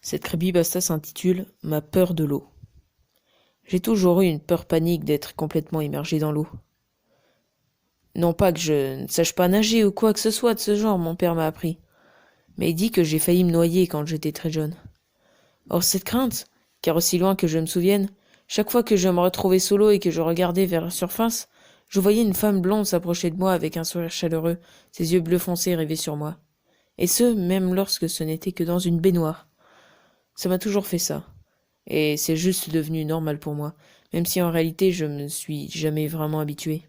Cette creepypasta s'intitule Ma peur de l'eau. J'ai toujours eu une peur panique d'être complètement immergé dans l'eau. Non pas que je ne sache pas nager ou quoi que ce soit de ce genre, mon père m'a appris, mais il dit que j'ai failli me noyer quand j'étais très jeune. Or cette crainte, car aussi loin que je me souvienne, chaque fois que je me retrouvais sous l'eau et que je regardais vers la surface, je voyais une femme blonde s'approcher de moi avec un sourire chaleureux, ses yeux bleus foncés rêver sur moi. Et ce, même lorsque ce n'était que dans une baignoire. Ça m'a toujours fait ça. Et c'est juste devenu normal pour moi, même si en réalité je me suis jamais vraiment habitué.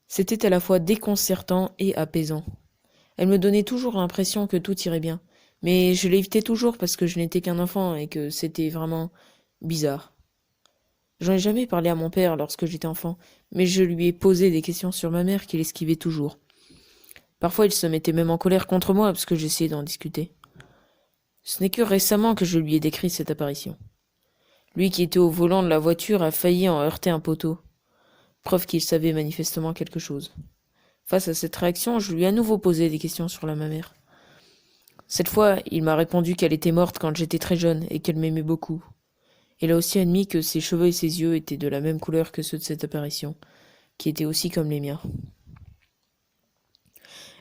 C'était à la fois déconcertant et apaisant. Elle me donnait toujours l'impression que tout irait bien, mais je l'évitais toujours parce que je n'étais qu'un enfant et que c'était vraiment bizarre. J'en ai jamais parlé à mon père lorsque j'étais enfant, mais je lui ai posé des questions sur ma mère qu'il esquivait toujours. Parfois il se mettait même en colère contre moi parce que j'essayais d'en discuter. Ce n'est que récemment que je lui ai décrit cette apparition. Lui qui était au volant de la voiture a failli en heurter un poteau, preuve qu'il savait manifestement quelque chose. Face à cette réaction, je lui ai à nouveau posé des questions sur la mamère. Cette fois, il m'a répondu qu'elle était morte quand j'étais très jeune et qu'elle m'aimait beaucoup. Il a aussi admis que ses cheveux et ses yeux étaient de la même couleur que ceux de cette apparition, qui étaient aussi comme les miens.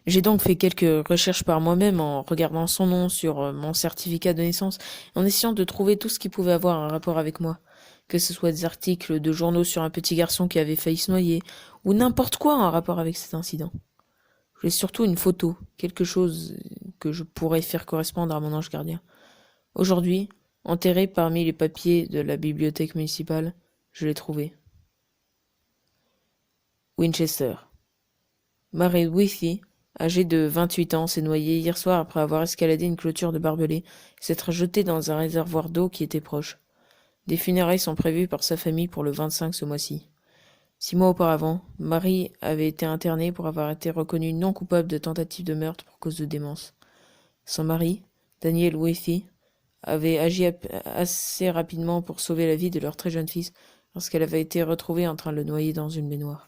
J'ai donc fait quelques recherches par moi-même en regardant son nom sur mon certificat de naissance et en essayant de trouver tout ce qui pouvait avoir un rapport avec moi, que ce soit des articles de journaux sur un petit garçon qui avait failli se noyer, ou n'importe quoi en rapport avec cet incident. J'ai surtout une photo, quelque chose que je pourrais faire correspondre à mon ange gardien. Aujourd'hui, enterré parmi les papiers de la bibliothèque municipale, je l'ai trouvé. Winchester. Mary Withy, âgée de 28 ans, s'est noyée hier soir après avoir escaladé une clôture de barbelés et s'être jetée dans un réservoir d'eau qui était proche. Des funérailles sont prévues par sa famille pour le 25 ce mois-ci. 6 mois auparavant, Marie avait été internée pour avoir été reconnue non coupable de tentative de meurtre pour cause de démence. Son mari, Daniel Withy, avait agi assez rapidement pour sauver la vie de leur très jeune fils lorsqu'elle avait été retrouvée en train de le noyer dans une baignoire.